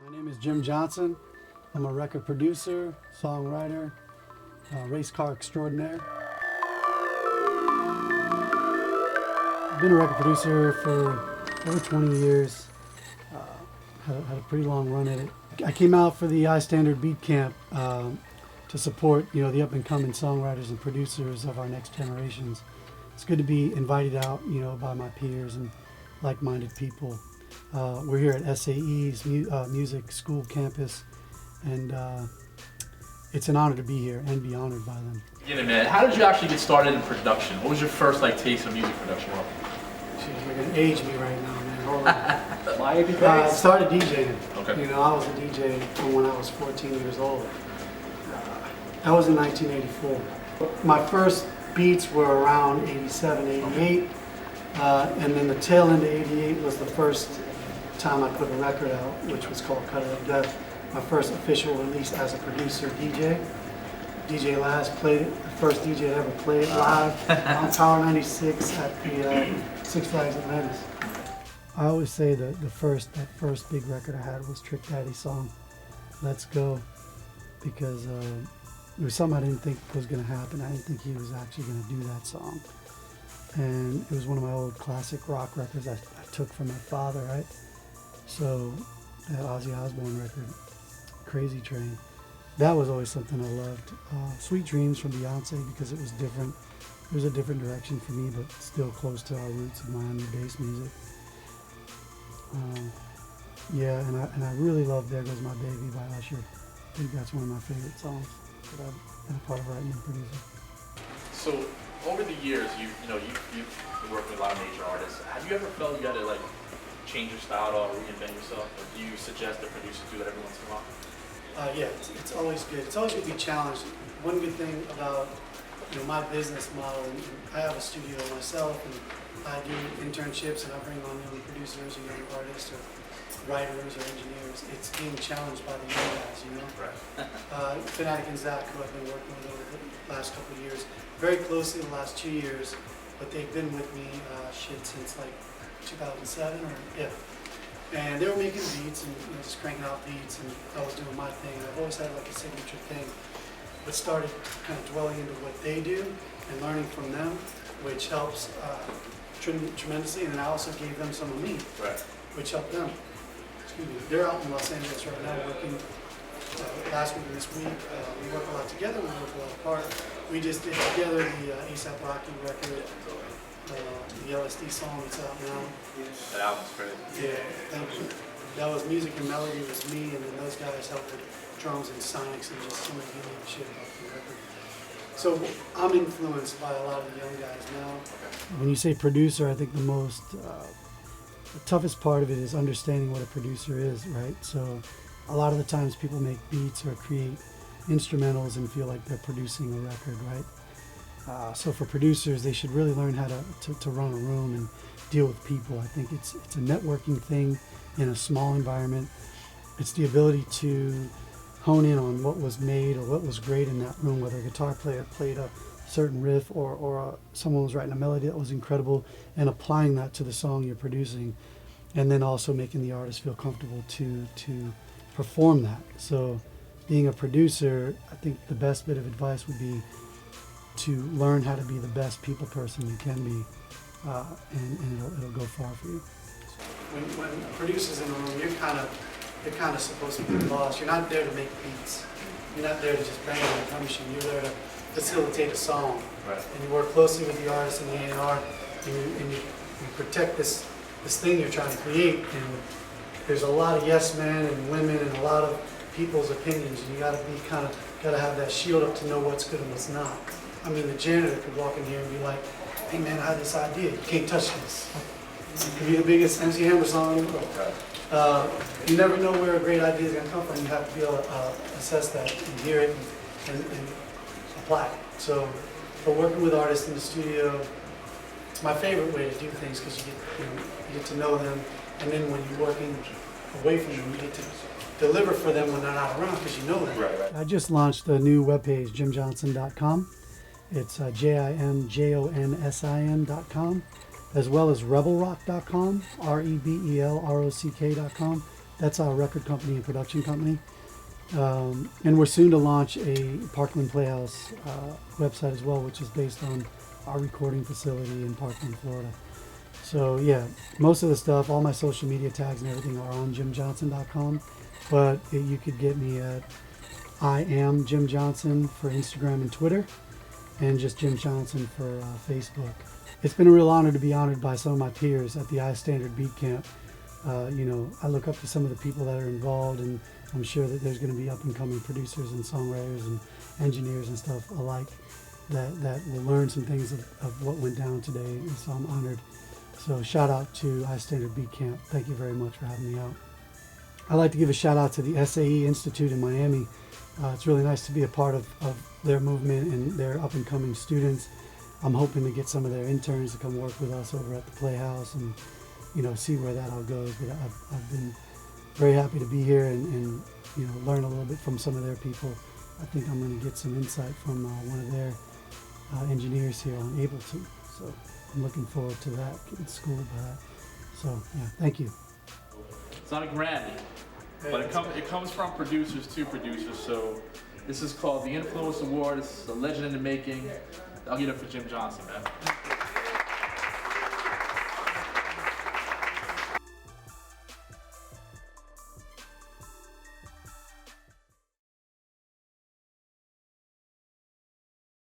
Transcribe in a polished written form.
My name is Jim Jonsin. I'm a record producer, songwriter, race car extraordinaire. I've been a record producer for over 20 years. Had a pretty long run at it. I came out for the iStandard Beat Camp to support, the up-and-coming songwriters and producers of our next generations. It's good to be invited out, by my peers and like-minded people. We're here at SAE's music school campus, and it's an honor to be here and be honored by them. Man, how did you actually get started in production? What was your first taste of music production? Jeez, you're gonna age me right now, man. Hold on. My age I started DJing. Okay. I was a DJ from when I was 14 years old. That was in 1984. My first beats were around 87, 88, and then the tail end of 88 was the first time I put a record out, which was called Cut It Up Death. My first official release as a producer DJ. DJ Laz played it, the first DJ to ever play it live on Power 96 at the Six Flags Atlantis. I always say that that first big record I had was Trick Daddy's song, Let's Go, because it was something I didn't think was going to happen. I didn't think he was actually going to do that song. And it was one of my old classic rock records I took from my father, right? So that Ozzy Osbourne record, Crazy Train, that was always something I loved. Sweet Dreams from Beyonce, because it was different. It was a different direction for me, but still close to our roots of Miami bass music. And I really love There Goes My Baby by Usher. I think that's one of my favorite songs that I've been a part of writing and producing. So over the years, you've worked with a lot of major artists. Have you ever felt you had to change your style or reinvent yourself, or do you suggest the producers do that every once in a while? Yeah, it's always good. It's always good to be challenged. One good thing about my business model, and I have a studio myself, and I do internships, and I bring on young producers or young artists or writers or engineers. It's being challenged by the young guys, Right. Fanatic and Zach, who I've been working with over the last couple of years, very closely the last 2 years, but they've been with me since 2007 and they were making beats and just cranking out beats, and I was doing my thing. I've always had a signature thing, but started kind of dwelling into what they do and learning from them, which helps tremendously. And I also gave them some of me, Right. which helped them. Excuse me. They're out in Los Angeles right now working. Last week and this week, we work a lot together. We work a lot apart. We just did together the ASAP Rocky record. The LSD song that's out now. That album's crazy. Yeah, thank you. That was music and melody was me, and then those guys helped with drums and sonics and just some of the unique shit about the record. So I'm influenced by a lot of the young guys now. Okay. When you say producer, I think the toughest part of it is understanding what a producer is, right? So a lot of the times people make beats or create instrumentals and feel like they're producing a record, right? So for producers, they should really learn how to run a room and deal with people. I think it's a networking thing in a small environment. It's the ability to hone in on what was made or what was great in that room, whether a guitar player played a certain riff or someone was writing a melody that was incredible, and applying that to the song you're producing, and then also making the artist feel comfortable to perform that. So being a producer, I think the best bit of advice would be to learn how to be the best people person you can be, and it'll go far for you. When a producer's in the room, you're kind of supposed to be the boss. You're not there to make beats. You're not there to just bang on the drum machine. You're there to facilitate a song. Right. And you work closely with the artist and the A&R, and you protect this thing you're trying to create. And there's a lot of yes men and women and a lot of people's opinions, and you gotta have that shield up to know what's good and what's not. I mean, the janitor could walk in here and be like, "Hey man, I had this idea. You can't touch this." It could be the biggest MC Hammer song in the world. You never know where a great idea is going to come from. You have to be able to assess that and hear it and apply it. So, for working with artists in the studio, it's my favorite way to do things, because you get to know them, and then when you're working away from them, you get to deliver for them when they're not around, because you know them. Right. I just launched a new webpage, jimjonsin.com. It's JIMJONSIN.com, as well as rebelrock.com, REBELROCK.com. That's our record company and production company. And we're soon to launch a Parkland Playhouse website as well, which is based on our recording facility in Parkland, Florida. So yeah, most of the stuff, all my social media tags and everything are on jimjonsin.com, but you could get me at I am Jim Jonsin for Instagram and Twitter, and just Jim Jonsin for Facebook. It's been a real honor to be honored by some of my peers at the iStandard Beat Camp. You know, I look up to some of the people that are involved, and I'm sure that there's going to be up and coming producers and songwriters and engineers and stuff alike that will learn some things of what went down today, and so I'm honored. So shout out to iStandard Beat Camp. Thank you very much for having me out. I'd like to give a shout out to the SAE Institute in Miami. It's really nice to be a part of their movement and their up and coming students. I'm hoping to get some of their interns to come work with us over at the Playhouse and, you know, see where that all goes. But I've been very happy to be here and you know, learn a little bit from some of their people. I think I'm going to get some insight from one of their engineers here on Ableton. So I'm looking forward to that, getting schooled by that. So yeah, thank you. It's not a Grammy, but it comes from producers to producers. So this is called the iNfluence Award. This is a legend in the making. I'll get it for Jim Jonsin, man.